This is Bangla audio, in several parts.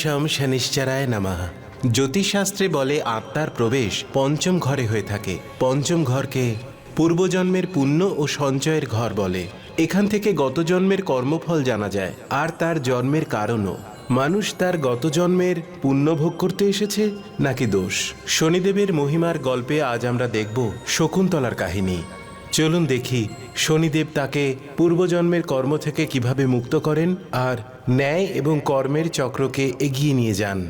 শম শনিশ্চরায় নমঃ। জ্যোতিষশাস্ত্রে বলে আত্মার প্রবেশ পঞ্চম ঘরে হয়ে থাকে। পঞ্চম ঘরকে পূর্বজন্মের পুণ্য ও সঞ্চয়ের ঘর বলে। এখান থেকে গত জন্মের কর্মফল জানা যায়, আর তার জন্মের কারণও। মানুষ তার গত জন্মের পুণ্য ভোগ করতে এসেছে নাকি দোষ। শনিদেবের মহিমার গল্পে আজ আমরা দেখব শকুন্তলার কাহিনী। চলুন দেখি শনিদেব তাকে পূর্বজন্মের কর্ম থেকে কিভাবে মুক্ত করেন আর ন্যায় এবং কর্মের চক্রকে এগিয়ে নিয়ে যান।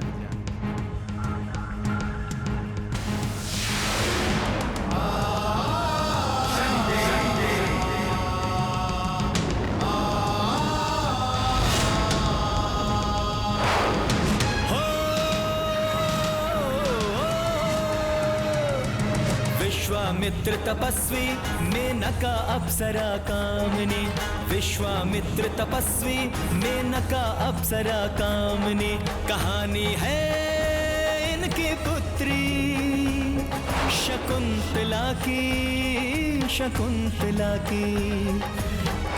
विश्वामित्र तपस्वी मेनका अप्सरा कामिनी। विश्वामित्र तपस्वी मेनका अप्सरा कामिनी। कहानी है इनकी पुत्री शकुंतला की। शकुंतला की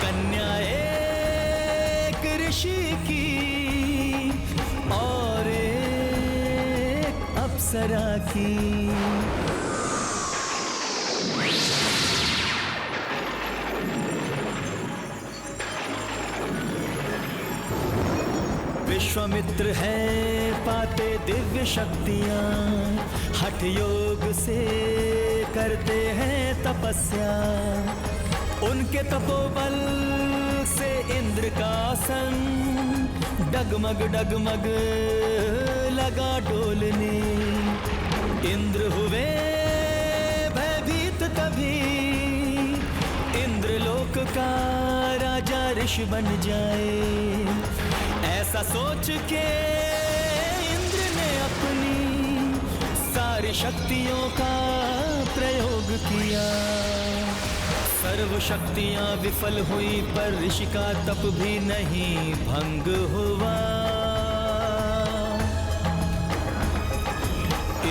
कन्या एक ऋषि की और एक अप्सरा की। विश्वामित्र है पाते दिव्य शक्तियाँ, हठ योग से करते हैं तपस्या। उनके तपोबल से इंद्र का आसन डगमग डगमग लगा डोलने। इंद्र हुए भयभीत तभी इंद्रलोक का राजा ऋषि बन जाए। ऐसा सोच के इंद्र ने अपनी सारी शक्तियों का प्रयोग किया। सर्व शक्तियां विफल हुई पर ऋषि का तप भी नहीं भंग हुआ।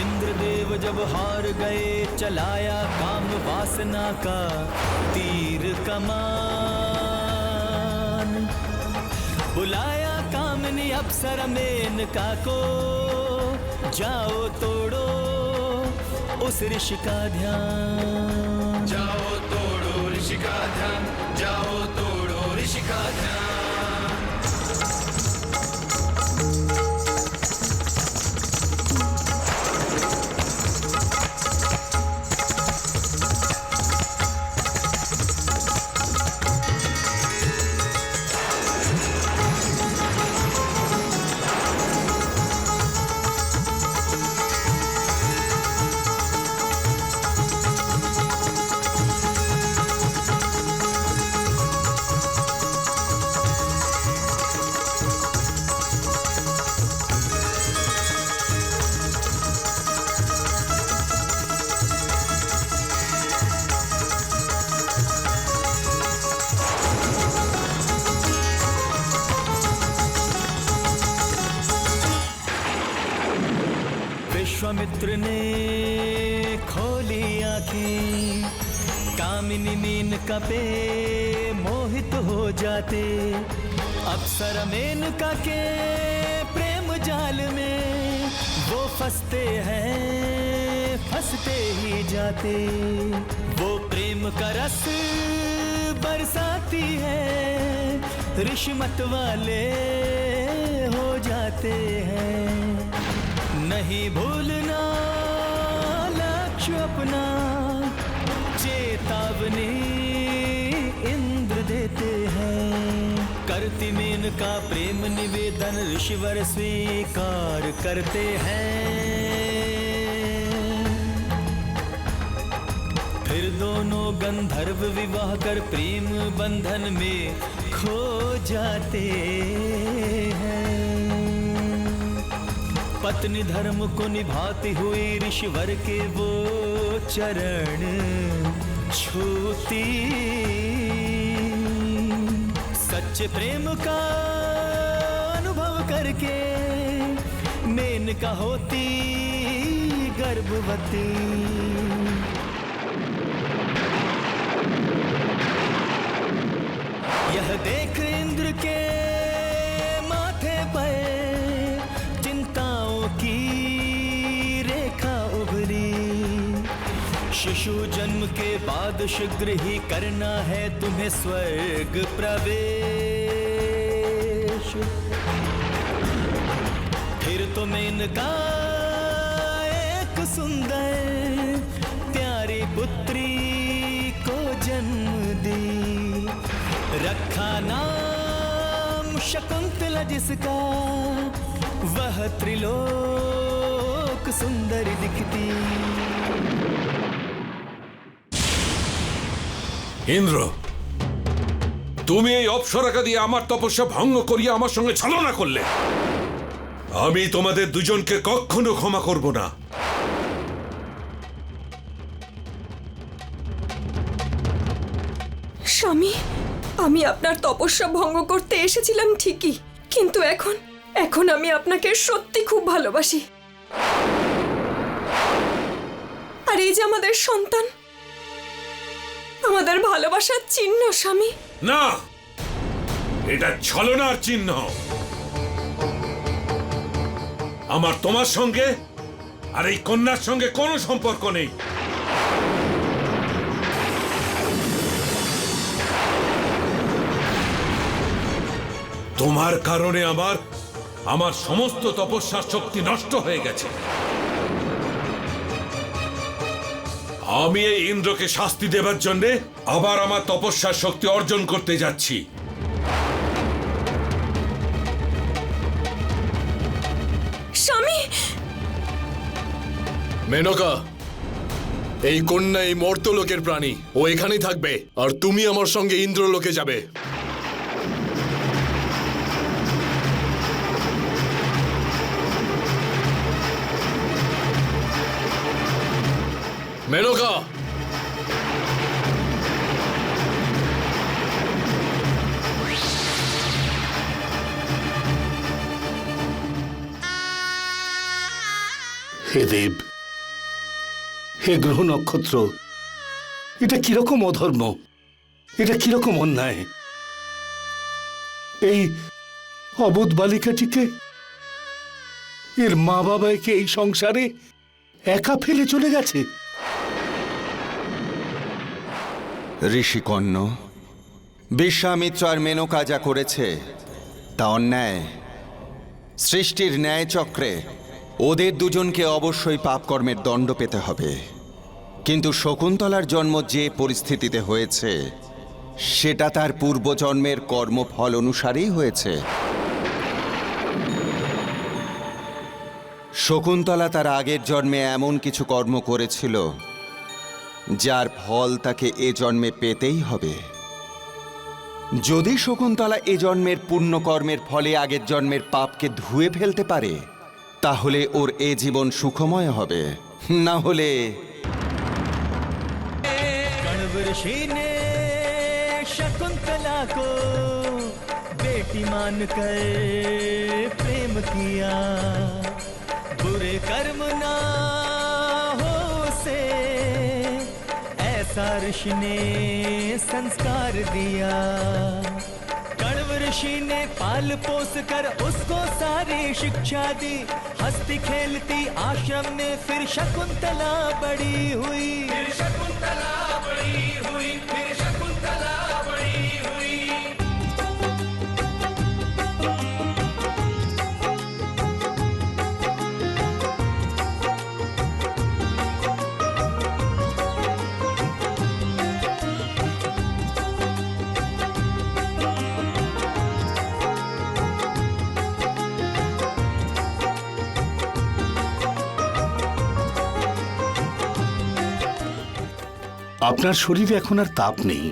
इंद्रदेव जब हार गए चलाया काम वासना का तीर कमान। बुलाया कामिनी अप्सरा मेनका को, जाओ तोड़ो उस ऋषि का ध्यान। जाओ तोड़ो ऋषि का ध्यान, जाओ तोड़ो ऋषि का ध्यान। विश्वामित्र ने खोली आंखें, कामिनी मेनका पे मोहित हो जाते। अप्सरा मेनका के प्रेम जाल में वो फंसते हैं, फंसते ही जाते। वो प्रेम का रस बरसाती है, ऋषि मत वाले हो जाते हैं। नहीं भूलना लक्ष्य अपना, चेतावनी इंद्र देते हैं। करती मेनका प्रेम निवेदन ऋषिवर स्वीकार करते हैं। फिर दोनों गंधर्व विवाह कर प्रेम बंधन में खो जाते हैं। पत्नी धर्म को निभाती हुई ऋषिवर के वो चरण छूती। सच्चे प्रेम का अनुभव करके मेनका होती गर्भवती। यह देख इंद्र के माथे पर शिशु जन्म के बाद शीघ्र ही करना है तुम्हें स्वर्ग प्रवेश। फिर तो मेनका एक सुंदर प्यारी पुत्री को जन्म दी, रखा नाम शकुंतला जिसका, वह त्रिलोक सुंदरी दिखती। ইন্দ্র, তুমি এই অপ্সরাকা দিয়ে আমার তপস্যা ভঙ্গ করিয়ে আমার সঙ্গে ছলনা করলে। আমি তোমাদের দুজনকে কখনো ক্ষমা করব না। স্বামী, আমি আপনার তপস্যা ভঙ্গ করতে এসেছিলাম ঠিকই, কিন্তু এখন আমি আপনাকে সত্যি খুব ভালোবাসি। আর এই যে আমাদের সন্তান, আমাদের ভালোবাসার চিহ্ন স্বামী। না, এটা ছলনার চিহ্ন। আমার তোমার সঙ্গে আর এই কন্যার সঙ্গে কোনো সম্পর্ক নেই। তোমার কারণে আমার সমস্ত তপস্যার শক্তি নষ্ট হয়ে গেছে। আমি এই ইন্দ্রকে শাস্তি দেবার জন্য আবার আমার তপস্যার শক্তি অর্জন করতে যাচ্ছি। স্বামী, মেনকা, এই কন্যা এই মর্তলোকের প্রাণী, ও এখানেই থাকবে, আর তুমি আমার সঙ্গে ইন্দ্রলোকে যাবে। মেনকা, হে দেব, হে গ্রহ নক্ষত্র, এটা কিরকম অধর্ম, এটা কিরকম অন্যায়। এই অবোধ বালিকাটিকে, এর মা বাবা একে এই সংসারে একা ফেলে চলে গেছে। ঋষিকন্য, বিশ্বামিত্র আর মেনকা যা করেছে তা অন্যায়। সৃষ্টির ন্যায় চক্রে ওদের দুজনকে অবশ্যই পাপকর্মের দণ্ড পেতে হবে, কিন্তু শকুন্তলার জন্ম যে পরিস্থিতিতে হয়েছে সেটা তার পূর্বজন্মের কর্মফল অনুসারেই হয়েছে। শকুন্তলা তার আগের জন্মে এমন কিছু কর্ম করেছিল যার ফল তাকে এ জন্মে পেতেই হবে। যদি শকুন্তলা এ জন্মের পুণ্যকর্মের ফলে আগের জন্মের পাপকে ধুয়ে ফেলতে পারে, তাহলে ওর এ জীবন সুখময় হবে। না হলে कण्व ऋषि ने शकुंतला को बेटी मानकर प्रेम किया, बुरे कर्म ना हो से ऐसा ऋषि ने संस्कार दिया। कण्व ऋषि ने पाल पोस कर उसको सारी शिक्षा दी, हंसती खेलती आश्रम में फिर शकुंतला बड़ी हुई। फिर शकुंतला बड़ी हुई, फिर शकुंतला बड़ी हुई। আপনার শরীরে এখন আর তাপ নেই,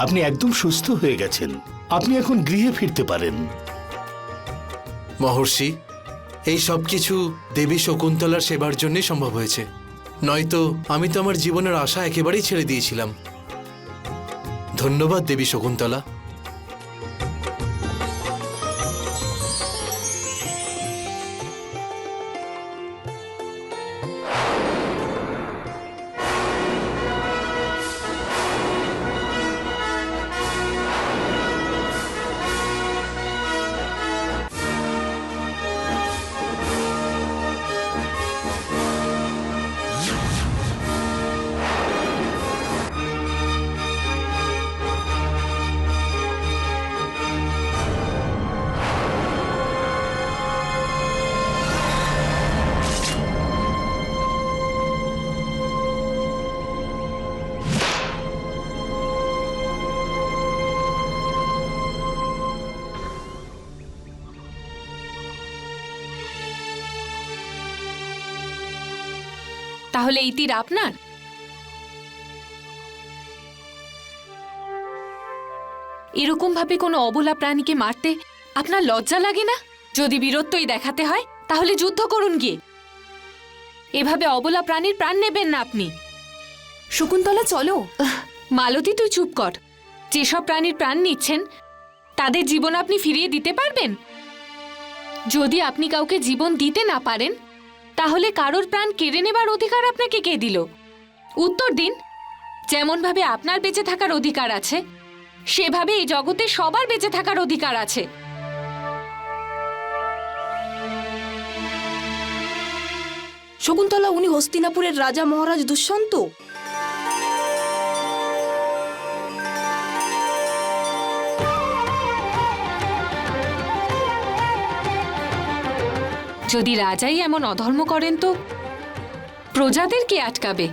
আপনি একদম সুস্থ হয়ে গেছেন, আপনি এখন গৃহে ফিরতে পারেন। মহর্ষি, এই সব কিছু দেবী শকুন্তলার সেবার জন্যই সম্ভব হয়েছে, নয়তো আমি তো আমার জীবনের আশা একেবারেই ছেড়ে দিয়েছিলাম। ধন্যবাদ দেবী শকুন্তলা। তাহলে এই তীর আপনার? এরকম ভাবে কোনো অবলা প্রাণীকে মারতে আপনার লজ্জা লাগে না? যদি বীরত্বই দেখাতে হয় তাহলে যুদ্ধ করুন গিয়ে। এভাবে অবলা প্রাণীর প্রাণ নেবেন না আপনি। শকুন্তলা চলো। মালতী, তুই চুপ কর। যেসব প্রাণীর প্রাণ নিচ্ছেন তাদের জীবন আপনি ফিরিয়ে দিতে পারবেন? যদি আপনি কাউকে জীবন দিতে না পারেন তাহলে কারোর প্রাণ কেড়ে নেবার অধিকার আপনাকে কে দিল? উত্তর দিন। যেমন ভাবে আপনার বেঁচে থাকার অধিকার আছে, সেভাবে এই জগতে সবার বেঁচে থাকার অধিকার আছে। শকুন্তলা, উনি হস্তিনাপুরের রাজা মহারাজ দুষ্যন্ত। যদি রাজাই এমন অধর্ম করেন তো প্রজাদের কে আটকাবে?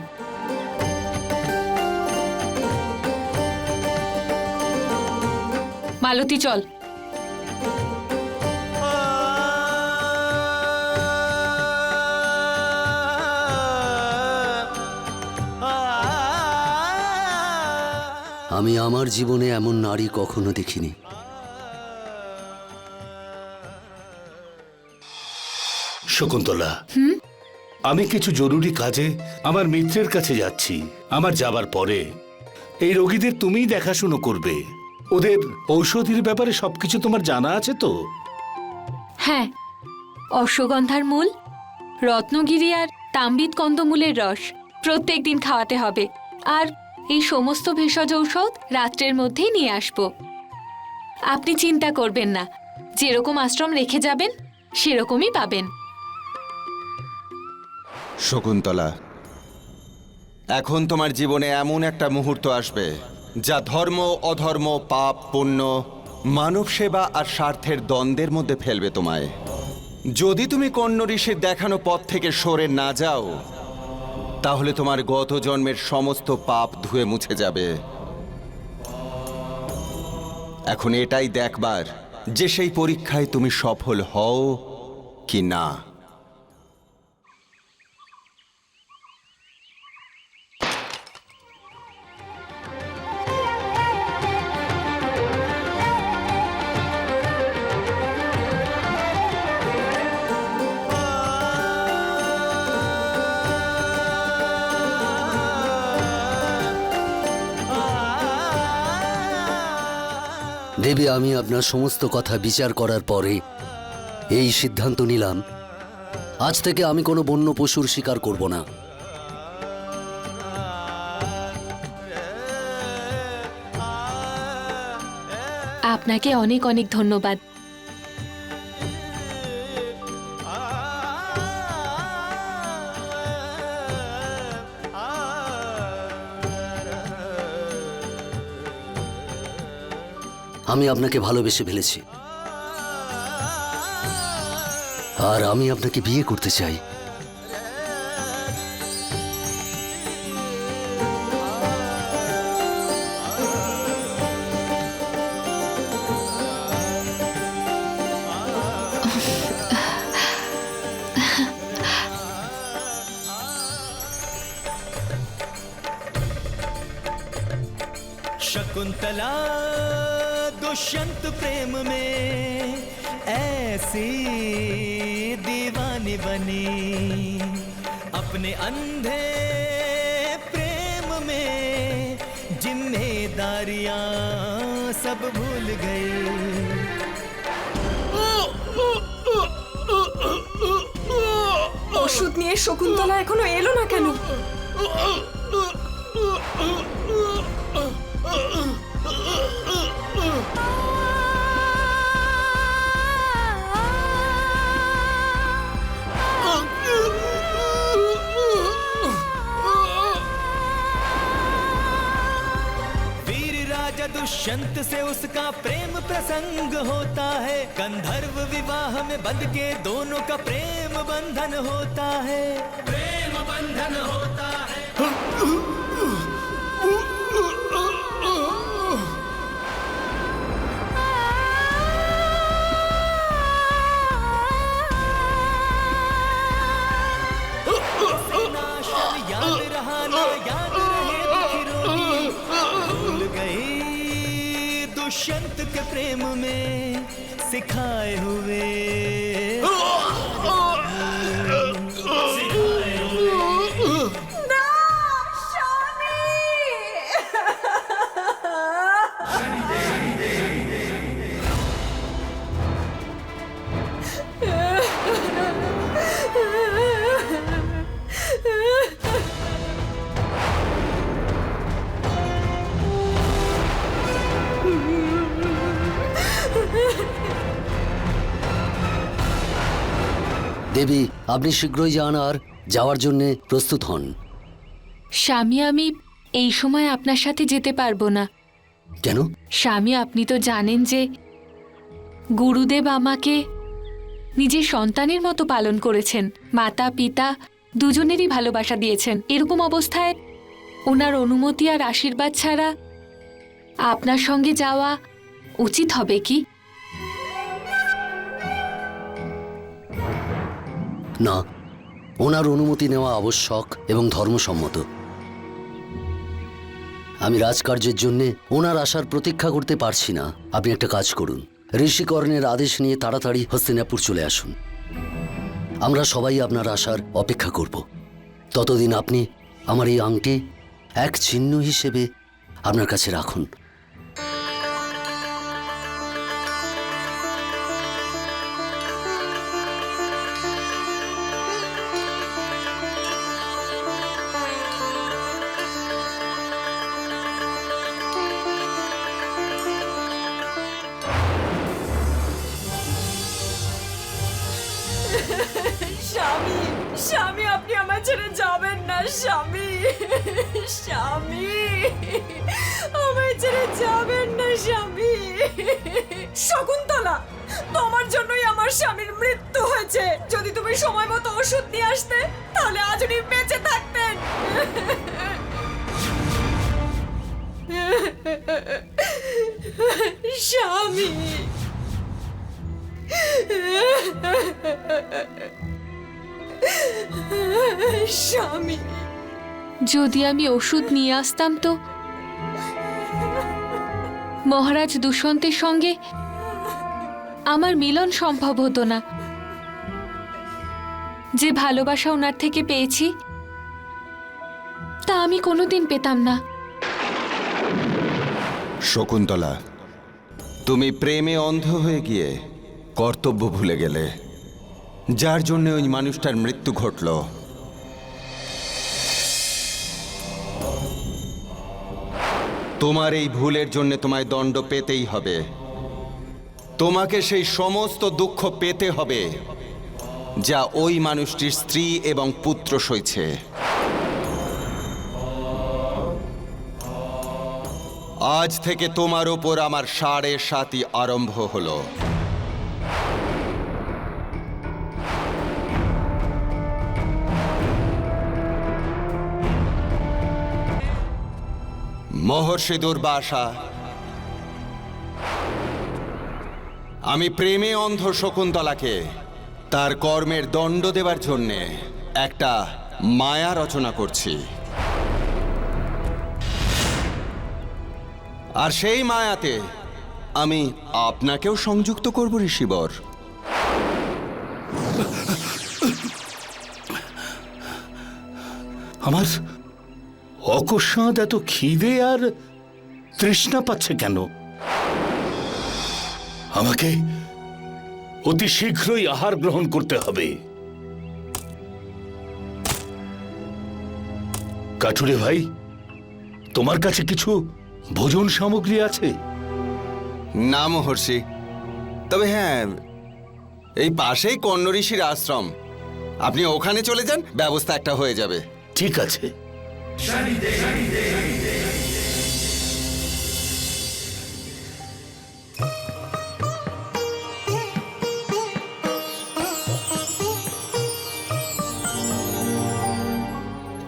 মালতী, চল। আমি আমার জীবনে এমন নারী কখনো দেখিনি। শকুন্তলা, আমি কিছু জরুরি কাজে আমার মিত্রের কাছে যাচ্ছি। আমার যাবার পরে এই রোগীদের তুমিই দেখাশুনো করবে। ওদের ঔষধির ব্যাপারে সবকিছু তোমার জানা আছে তো? হ্যাঁ, অশ্বগন্ধার মূল, রত্নগিরি আর তাম্বিত কন্দমূলের রস প্রত্যেক দিন খাওয়াতে হবে। আর এই সমস্ত ভেষজ ঔষধ রাত্রের মধ্যেই নিয়ে আসব। আপনি চিন্তা করবেন না, যেরকম আশ্রম রেখে যাবেন সেরকমই পাবেন। শকুন্তলা, এখন তোমার জীবনে এমন একটা মুহূর্ত আসবে যা ধর্ম অধর্ম, পাপ পুণ্য, মানব সেবা আর স্বার্থের দ্বন্দ্বের মধ্যে ফেলবে তোমায়। যদি তুমি কণ্য ঋষির দেখানো পথ থেকে সরে না যাও তাহলে তোমার গত জন্মের সমস্ত পাপ ধুয়ে মুছে যাবে। এখন এটাই দেখবার যে সেই পরীক্ষায় তুমি সফল হও কি না। দেবী, আমি আপনার সমস্ত কথা বিচার করার পরে এই সিদ্ধান্ত নিলাম, আজ থেকে আমি কোনো বন্য পশুর শিকার করব না। আপনাকে অনেক অনেক ধন্যবাদ। আমি আপনাকে ভালোবেসে ফেলেছি আর আমি আপনাকে বিয়ে করতে চাই। शकुंतला दुष्यंत प्रेम में ऐसी दीवानी बनी, अपने अंधे प्रेम में जिम्मेदारियां सब भूल गई। ওষুধ নিয়ে শকুন্তলা এখনো এলো না কেন? दुष्यंत से उसका प्रेम प्रसंग होता है, गंधर्व विवाह में बंध के दोनों का प्रेम बंधन होता है, प्रेम बंधन होता है। ना याद रहे दुखी रोगी, भूल गई दुष्यंत के प्रेम में सिखाए हुए। দেবী, আপনি শীঘ্রই যান আর যাওয়ার জন্য প্রস্তুত হন। স্বামী, আমি এই সময় আপনার সাথে যেতে পারবো না। কেন? স্বামী, আপনি তো জানেন যে গুরুদেব আমাকে নিজের সন্তানের মতো পালন করেছেন, মাতা পিতা দুজনেরই ভালোবাসা দিয়েছেন। এরকম অবস্থায় ওনার অনুমতি আর আশীর্বাদ ছাড়া আপনার সঙ্গে যাওয়া উচিত হবে কি? না, ওনার অনুমতি নেওয়া আবশ্যক এবং ধর্মসম্মত। আমি রাজকার্যের জন্য ওনার আসার প্রতীক্ষা করতে পারছি না। আপনি একটা কাজ করুন, ঋষিকর্ণের আদেশ নিয়ে তাড়াতাড়ি হস্তিনাপুর চলে আসুন। আমরা সবাই আপনার আসার অপেক্ষা করব। ততদিন আপনি আমার এই আংটি এক চিহ্ন হিসেবে আপনার কাছে রাখুন। স্বামী, স্বামী, আপনি আমার ছেড়ে যাবেন না। স্বামী, স্বামী, আমায় ছেড়ে যাবেন না স্বামী। শকুন্তলা, তোমার জন্যই আমার স্বামীর মৃত্যু হয়েছে। যদি তুমি সময় মতো ওষুধ নিয়ে আসতে, তাহলে আজ উনি বেঁচে থাকতেন। স্বামী, স্বামী, যদি আমি ওষুধ নিয়ে আসতাম তো মহারাজ দুষ্যন্তের সঙ্গে আমার মিলন সম্ভব হতো না। যে ভালোবাসা ওনার থেকে পেয়েছি তা আমি কোনোদিন পেতাম না। শকুন্তলা, তুমি প্রেমে অন্ধ হয়ে গিয়ে কর্তব্য ভুলে গেলে, যার জন্য ওই মানুষটার মৃত্যু ঘটল। তোমার এই ভুলের জন্য তোমায় দণ্ড পেতেই হবে। তোমাকে সেই সমস্ত দুঃখ পেতে হবে যা ওই মানুষটির স্ত্রী এবং পুত্র সইছে। আজ থেকে তোমার ওপর আমার 7.5 আরম্ভ হলো। মহর্ষি দুর্বাসা, আমি প্রেমে অন্ধ শকুন্তলাকে তার কর্মের দণ্ড দেবার জন্যে একটা মায়া রচনা করছি। আর সেই মায়াতে আমি আপনাকেও সংযুক্ত করব ঋষিবর। আমার অকস্মাৎ এত খিদে আর তৃষ্ণা পাচ্ছে কেন? আমাকে অতি শীঘ্রই আহার গ্রহণ করতে হবে। কাঠুরে ভাই, তোমার কাছে কিছু ভোজন সামগ্রী আছে? না মহর্ষি, তবে হ্যাঁ, এই পাশেই কণ্য ঋষির আশ্রম, আপনি ওখানে চলে যান, ব্যবস্থা একটা হয়ে যাবে। ঠিক আছে।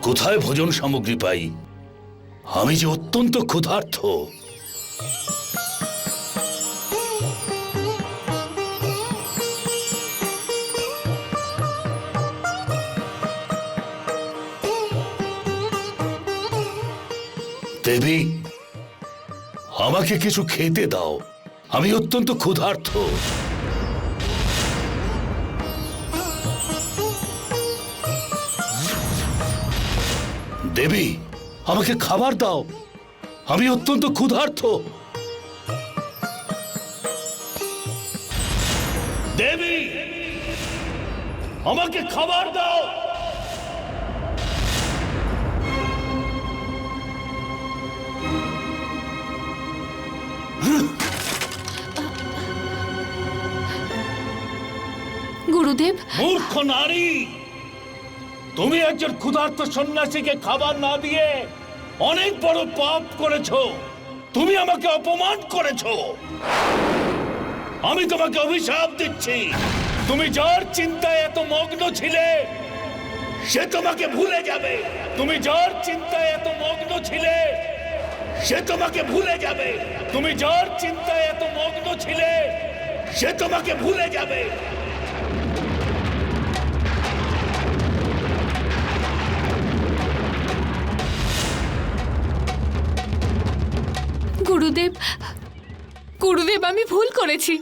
কোথায় ভোজন সামগ্রী পাই? আমি যে অত্যন্ত ক্ষুধার্ত। দেবী, আমাকে কিছু খেতে দাও, আমি অত্যন্ত ক্ষুধার্ত। দেবী, আমাকে খাবার দাও, আমি অত্যন্ত ক্ষুধার্ত। দেবী, আমাকে খাবার দাও। গুরুদেব, মূর্খ নারী, তুমি একজন ক্ষুধার্ত সন্ন্যাসীকে খাবার না দিয়ে অনেক বড় পাপ করেছো। তুমি আমাকে অপমান করেছো। আমি তোমাকে অভিশাপ দিচ্ছি। তুমি যার চিন্তায় এত মগ্ন ছিলে সে তোমাকে ভুলে যাবে। তুমি যার চিন্তায় এত মগ্ন ছিলে সে তোমাকে ভুলে যাবে। তুমি যার চিন্তায় এত মগ্ন ছিলে সে তোমাকে ভুলে যাবে। গুরুদেব, গুরুদেব, আমি ভুল করেছি,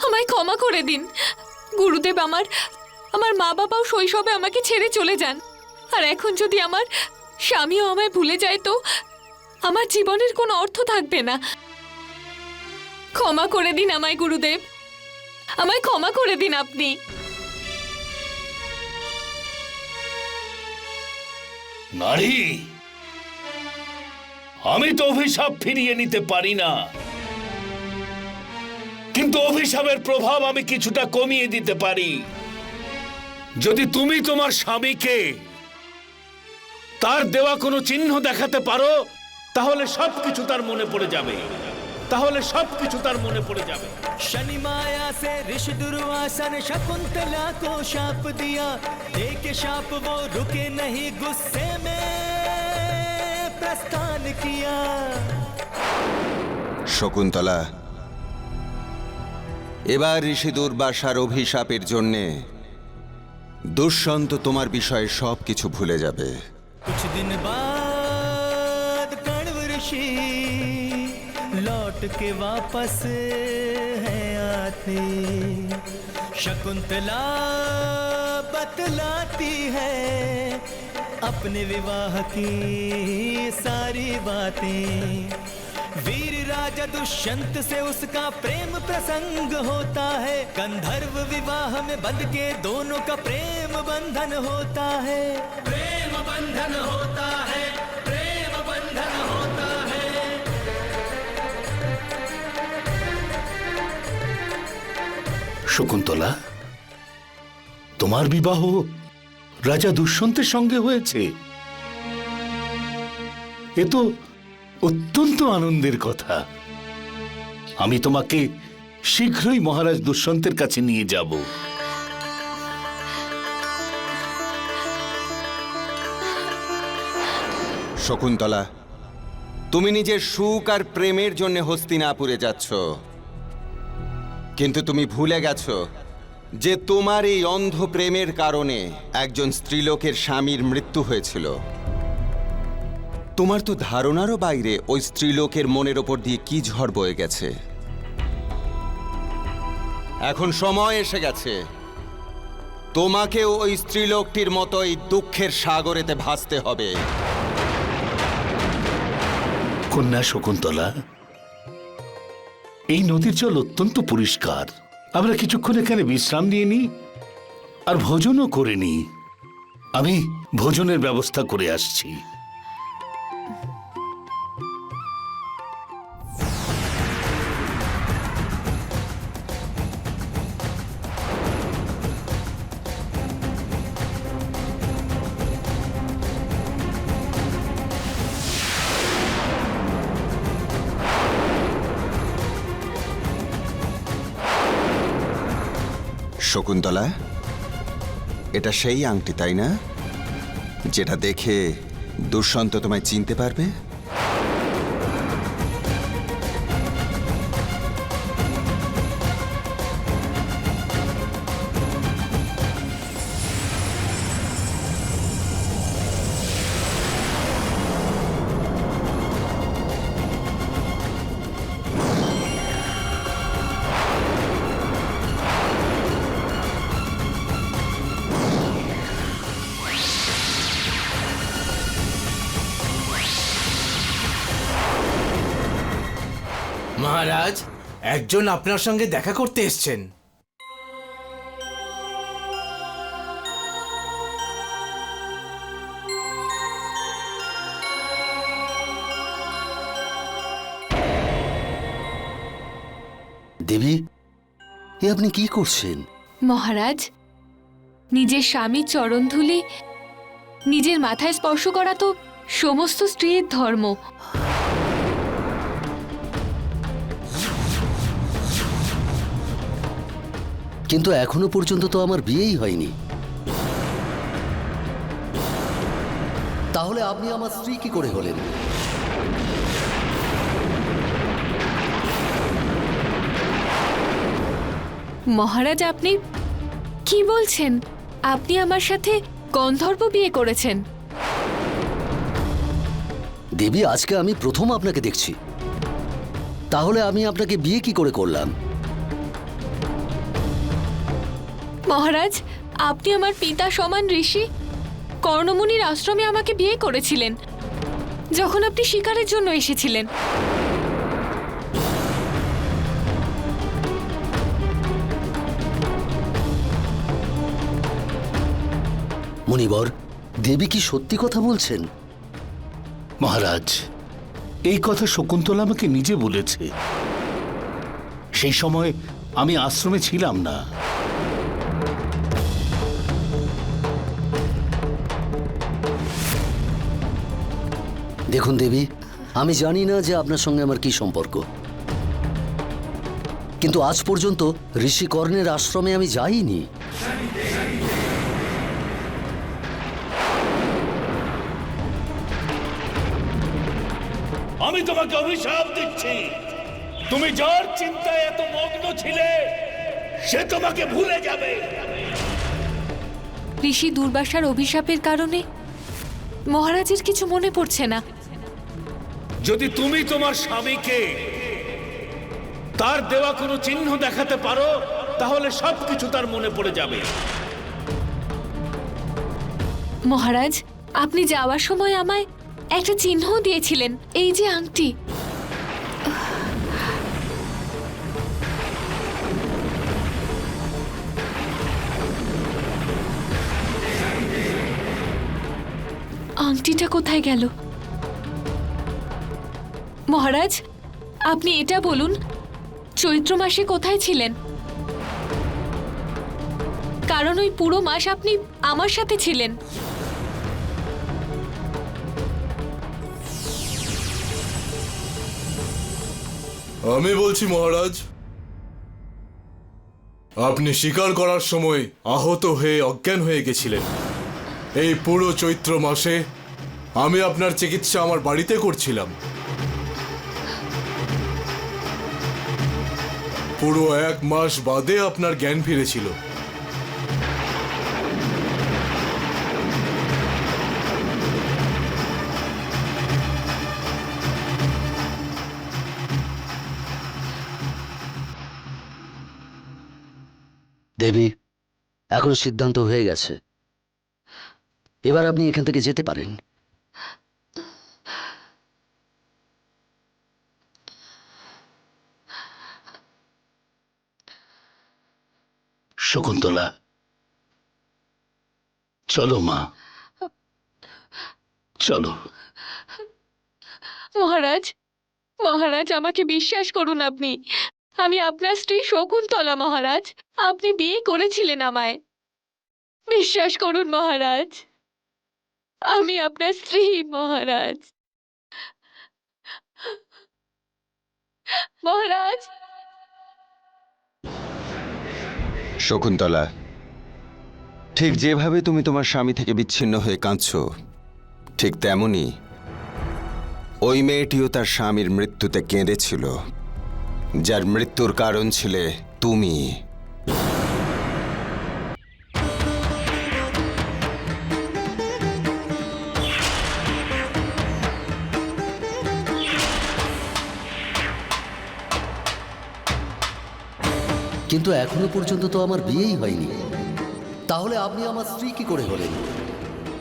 আমায় ক্ষমা করে দিন। গুরুদেব, আমার মা বাবাও শৈশবে আমাকে ছেড়ে চলে যান, আর এখন যদি আমার স্বামীও আমায় ভুলে যায় তো আমার জীবনের কোনো অর্থ থাকবে না। ক্ষমা করে দিন আমায় গুরুদেব, আমায় ক্ষমা করে দিন আপনি। নারী, আমি তো অভিশাপ ফিরিয়ে নিতে পারি না, কিন্তু অভিশাপের প্রভাব আমি কিছুটা কমিয়ে দিতে পারি। যদি তুমি তোমার স্বামীকে তার দেওয়া কোনো চিহ্ন দেখাতে পারো তাহলে সবকিছু তার মনে পড়ে যাবে। शनि माया से ऋषि दुर्वासा ने शकुंतला को शाप दिया। दे के शाप वो रुके नहीं, गुस्से में प्रस्थान किया। শকুন্তলা, এবার ঋষি দুর্বাসার অভিশাপের জন্যে দুষ্যন্ত তোমার বিষয়ে সব কিছু ভুলে যাবে। कुछ दिन बाद कण्व ऋषि लौट के वापस है आते। शकुंतला बतलाती है अपने विवाह की सारी बातें। वीर राजा दुष्यंत से उसका प्रेम प्रसंग होता है। गंधर्व विवाह में बंध के दोनों का प्रेम बंधन होता है। प्रेम बंधन होता है, प्रेम बंधन होता है। শকুন্তলা, তোমার বিবাহ রাজা দুষ্যন্তের সঙ্গে হয়েছে, এ তো অত্যন্ত আনন্দের কথা। আমি তোমাকে শীঘ্রই মহারাজ দুষ্যন্তের কাছে নিয়ে যাব। শকুন্তলা, তুমি নিজের সুখ আর প্রেমের জন্য হস্তিনাপুরে যাচ্ছ, কিন্তু তুমি ভুলে গেছো যে তোমার এই অন্ধ প্রেমের কারণে একজন স্ত্রীলোকের স্বামীর মৃত্যু হয়েছিল। তোমার তো ধারণারও বাইরে ওই স্ত্রীলোকের মনের ওপর দিয়ে কি ঝড় বয়ে গেছে। এখন সময় এসে গেছে তোমাকে ওই স্ত্রীলোকটির মতোই দুঃখের সাগরেতে ভাসতে হবে। কন্যা শকুন্তলা, এই নদীর জল অত্যন্ত পরিষ্কার। আমরা কিছুক্ষণ এখানে বিশ্রাম নিয়ে নিই আর ভোজনও করে নিই। আমি ভোজনের ব্যবস্থা করে আসছি। শকুন্তলা, এটা সেই আংটি তাই না, যেটা দেখে দুষ্যন্ত তোমায় চিনতে পারবে? মহারাজ, একজন আপনার সঙ্গে দেখা করতে এসছেন। দেবী, এ আপনি কি করছেন? মহারাজ, নিজের স্বামীর চরণধুলি নিজের মাথায় স্পর্শ করা তো সমস্ত স্ত্রীর ধর্ম। কিন্তু এখনো পর্যন্ত তো আমার বিয়েই হয়নি। তাহলে আপনি আমার স্ত্রী কি করে হলেন? মহারাজ, আপনি কি বলছেন? আপনি আমার সাথে গন্ধর্ব বিয়ে করেছেন? দেবী, আজকে আমি প্রথম আপনাকে দেখছি। তাহলে আমি আপনাকে বিয়ে কি করে করলাম? মহারাজ, আপনি আমার পিতা সমান ঋষি কর্ণমুনির আশ্রমে আমাকে বিয়ে করেছিলেন যখন আপনি শিকারের জন্য এসেছিলেন। মুনিবর, দেবী কি সত্যি কথা বলছেন? মহারাজ, এই কথা শকুন্তলা আমাকে নিজে বলেছে। সেই সময় আমি আশ্রমে ছিলাম না। দেখুন দেবী, আমি জানি না যে আপনার সঙ্গে আমার কি সম্পর্ক, কিন্তু আজ পর্যন্ত ঋষি কর্ণের আশ্রমে আমি যাইনি। আমি তোমাকে অভিশাপ দিচ্ছি, তুমি যার চিন্তায় এত মগ্ন ছিলে সে তোমাকে ভুলে যাবে। ঋষি দুর্বাসার অভিশাপের কারণে মহারাজের কিছু মনে পড়ছে না। যদি তুমি তোমার স্বামীকে তার দেওয়া কোনো চিহ্ন দেখাতে পারো তাহলে সবকিছু তার মনে পড়ে যাবে। মহারাজ, আপনি যাওয়ার সময় আমায় একটা চিহ্ন দিয়েছিলেন, এই যে আংটি। আংটিটা কোথায় গেল? মহারাজ, আপনি এটা বলুন, চৈত্র মাসে কোথায় ছিলেন? কারণ ওই পুরো মাস আপনি আমার সাথে ছিলেন। আমি বলছি মহারাজ, আপনি শিকার করার সময় আহত হয়ে অজ্ঞান হয়ে গেছিলেন। এই পুরো চৈত্র মাসে আমি আপনার চিকিৎসা আমার বাড়িতে করছিলাম। পুরো 1 মাস বাদে আপনার জ্ঞান ফিরেছিল। দেবী, এখন সিদ্ধান্ত হয়ে গেছে, এবার আপনি এখান থেকে যেতে পারেন। শকুন্তলা, চলো মা, চলো। মহারাজ, মহারাজ, আমাকে বিশ্বাস করুন, আমি আপনার স্ত্রী শকুন্তলা। মহারাজ, আপনি বিয়ে করেছিলেন আমায়। বিশ্বাস করুন মহারাজ, আমি আপনার স্ত্রী। মহারাজ, মহারাজ। শকুন্তলা, ঠিক যেভাবে তুমি তোমার স্বামী থেকে বিচ্ছিন্ন হয়ে কাঁদছো, ঠিক তেমনি ওই মেয়েটিও তার স্বামীর মৃত্যুতে কেঁদেছিল, যার মৃত্যুর কারণ ছিলে তুমি। কিন্তু এখনো পর্যন্ত তো আমার বিয়েই হয়নি। তাহলে আপনি আমার স্ত্রী কি করে হলেন?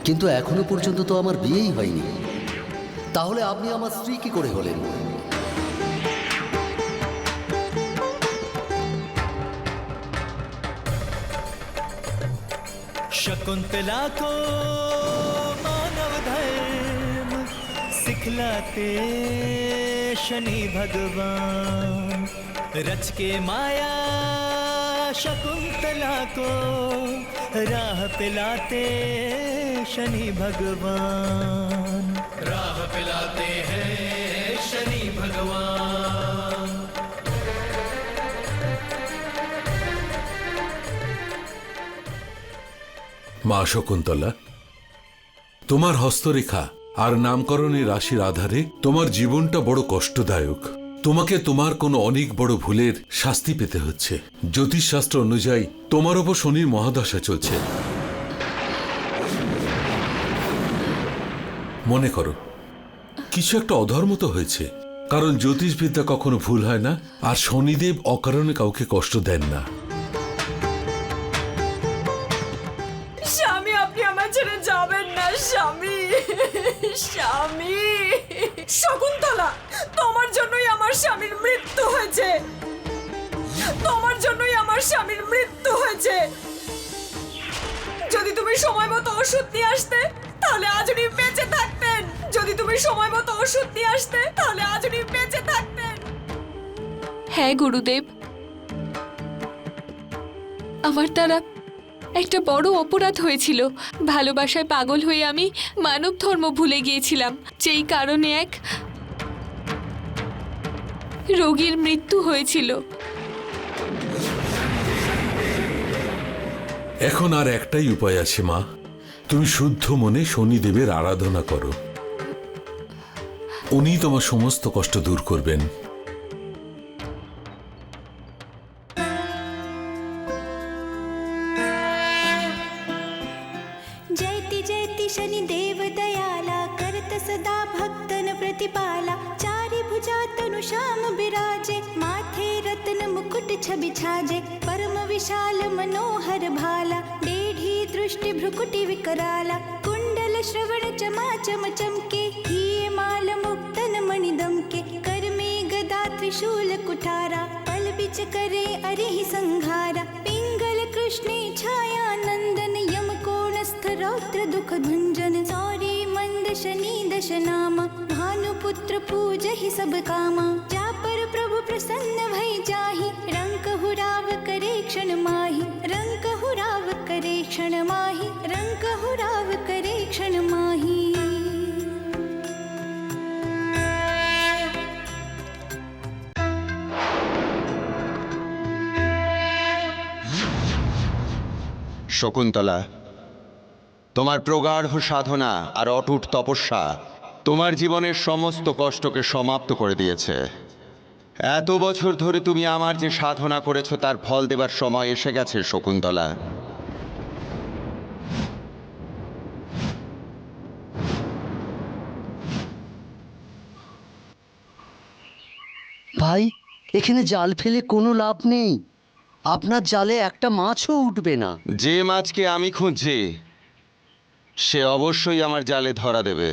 কিন্তু এখনো পর্যন্ত তো আমার বিয়েই হয়নি। তাহলে আপনি আমার স্ত্রী কি করে হলেন? शकुंतला को मानव धर्म सिखलाते शनि भगवान, रच के माया शकुंतला को राह पिलाते शनि भगवान। राह पिलाते हैं शनि भगवान। মা শকুন্তলা, তোমার হস্তরেখা আর নামকরণের রাশির আধারে তোমার জীবনটা বড় কষ্টদায়ক। তোমাকে তোমার কোনো অনেক বড় ভুলের শাস্তি পেতে হচ্ছে। জ্যোতিষশাস্ত্র অনুযায়ী তোমার ওপর শনির মহাদশা চলছে। মনে করো কিছু একটা অধর্ম তো হয়েছে, কারণ জ্যোতিষবিদ্যা কখনো ভুল হয় না, আর শনিদেব অকারণে কাউকে কষ্ট দেন না। স্বামী, আপনি আমার ছেড়ে যাবেন না স্বামী। স্বামী, শকুন্তলা, তোমার জন্যই আমার স্বামীর মৃত্যু হয়েছে। তোমার জন্যই আমার স্বামীর মৃত্যু হয়েছে। যদি তুমি সময় মতো ওষুধ নিয়ে আসতে তাহলে আজ উনি বেঁচে থাকতেন। যদি তুমি সময় মতো ওষুধ নিয়ে আসতে তাহলে আজ উনি বেঁচে থাকতেন। হ্যাঁ গুরুদেব, আমার দ্বারা একটা বড় অপরাধ হয়েছিল। ভালোবাসায় পাগল হয়ে আমি মানব ধর্ম ভুলে গিয়েছিলাম, যেই কারণে এক রোগীর মৃত্যু হয়েছিল। এখন আর একটাই উপায় আছে মা, তুমি শুদ্ধ মনে শনিদেবের আরাধনা করো। উনি তোমার সমস্ত কষ্ট দূর করবেন। जयति जयति शनिदेव दयाला, करत सदा भक्तन प्रतिपाला। चारि भुजा तनु श्याम विराजे, माथे रत्न मुकुट छवि छाजे। परम विशाल मनोहर भाला, डेढ़ी दृष्टि भ्रुकुटि विकराला। कुंडल श्रवण चमा चम चमके, हिये माल मुक्तन मणिदम के। कर में गदा त्रिशूल कुठारा, पल बिच करे अरिहि संघारा। पिंगल कृष्णे छाया नंदन, यम कोणस्थ रौद्र दुख भंजन। सौरी मंद शनि दश नामा, भानुपुत्र पूजहि सब कामा। जा पर प्रभु प्रसन्न भई जाहि, रंक हुराव करे क्षण माहि। रंक हुराव करे क्षण माहि, रंक हुराव करे क्षण माहि। শকুন্তলা, তোমার প্রগাঢ় সাধনা আর অটুট তপস্যা তোমার জীবনের সমস্ত কষ্টকে সমাপ্ত করে দিয়েছে। এত বছর ধরে তুমি আমার যে সাধনা করেছো তার ফল দেবার সময় এসে গেছে শকুন্তলা। ভাই, এখানে জাল ফেলে কোনো লাভ নেই। আপনার জালে একটা মাছও উঠবে না। যে মাছকে আমি খুঁজছি সে অবশ্যই আমার জালে ধরা দেবে।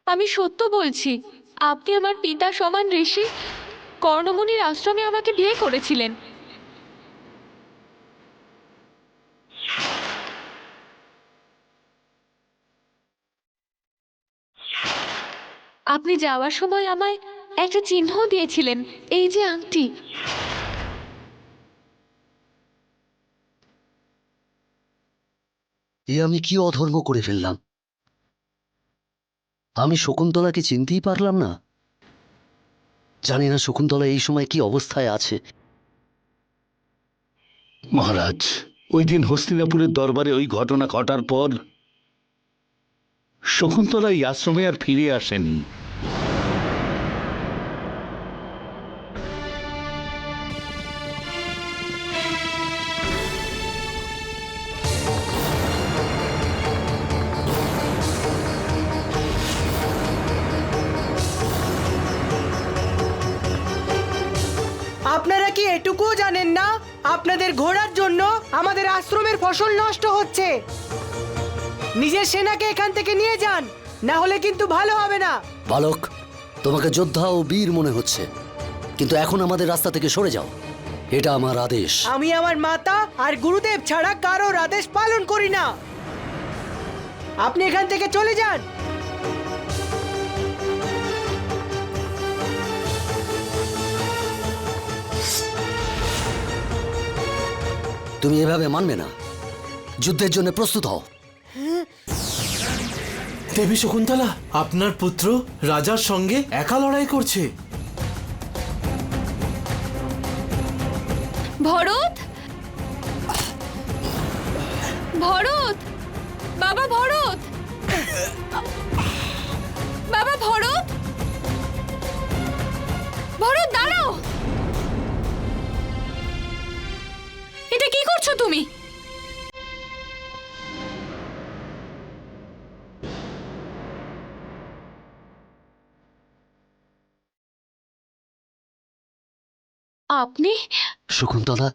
আমি সত্য বলছি, আপনি আমার পিতা সমান ঋষি কর্ণমুনির আশ্রমে আমাকে বিয়ে করেছিলেন। আপনি যাওয়ার সময় আমায় একটা চিহ্ন দিয়েছিলেন, এই যে আংটি। এ আমি কি অধর্ম করে ফেললাম? আমি শকুন্তলাকে চিনতেই পারলাম না। জানি না শকুন্তলা এই সময় কি অবস্থায় আছে। মহারাজ, ওই দিন হস্তিনাপুরের দরবারে ওই ঘটনা ঘটার পর শকুন্তলা এই আশ্রমে আর ফিরে আসেনি। আপনারা কি এটুকুও জানেন না আপনাদের ঘোড়ার জন্য আমাদের আশ্রমের ফসল নষ্ট হচ্ছে? নিজের সেনাকে এখান থেকে নিয়ে যান, না হলে কিন্তু ভালো হবে না। বালক, তোমাকে যোদ্ধা ও বীর মনে হচ্ছে, কিন্তু এখন আমাদের রাস্তা থেকে সরে যাও। এটা আমার আদেশ। আমি আমার মাতা আর গুরুদেব ছাড়া কারোর আদেশ পালন করি না। আপনি এখান থেকে চলে যান। তুমি এভাবে মানবে না। যুদ্ধের জন্য প্রস্তুত হও। দেবী শকুন্তলা, আপনার পুত্র রাজার সঙ্গে একা লড়াই করছে। ভরত, ভরত, বাবা ভরত, বাবা ভরত, ভরত দাঁড়াও। এটা কি করছো তুমি? আপনি? শকুন্তলা,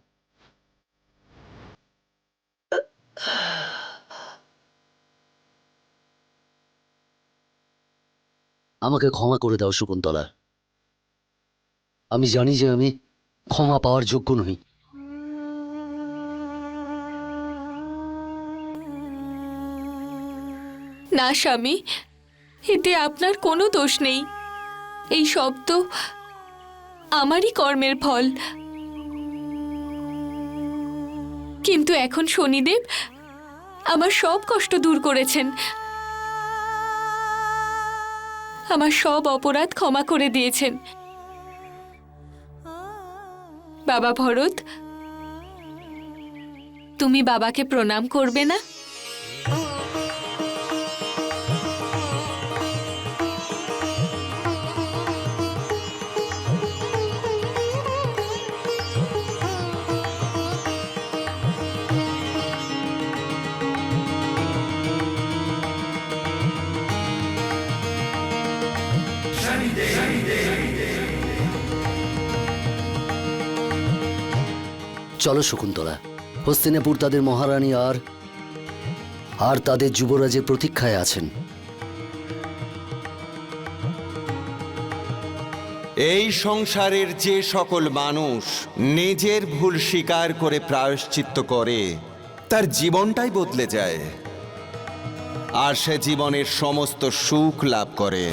আমাকে ক্ষমা করে দাও শকুন্তলা। আমি জানি যে আমি ক্ষমা পাওয়ার যোগ্য নই। না স্বামী, এতে আপনার কোনো দোষ নেই। এই সব তো আমারই কর্মের ফল। কিন্তু এখন শনিদেব আমার সব কষ্ট দূর করেছেন, আমার সব অপরাধ ক্ষমা করে দিয়েছেন। বাবা ভরত, তুমি বাবাকে প্রণাম করবে না? চলো শকুন্তলা, হস্তিনাপুর তাদের মহারানী আর তাদের যুবরাজের প্রতীক্ষায় আছেন। এই সংসারের যে সকল মানুষ নিজের ভুল স্বীকার করে প্রায়শ্চিত্ত করে, তার জীবনটাই বদলে যায় আর সে জীবনের সমস্ত সুখ লাভ করে।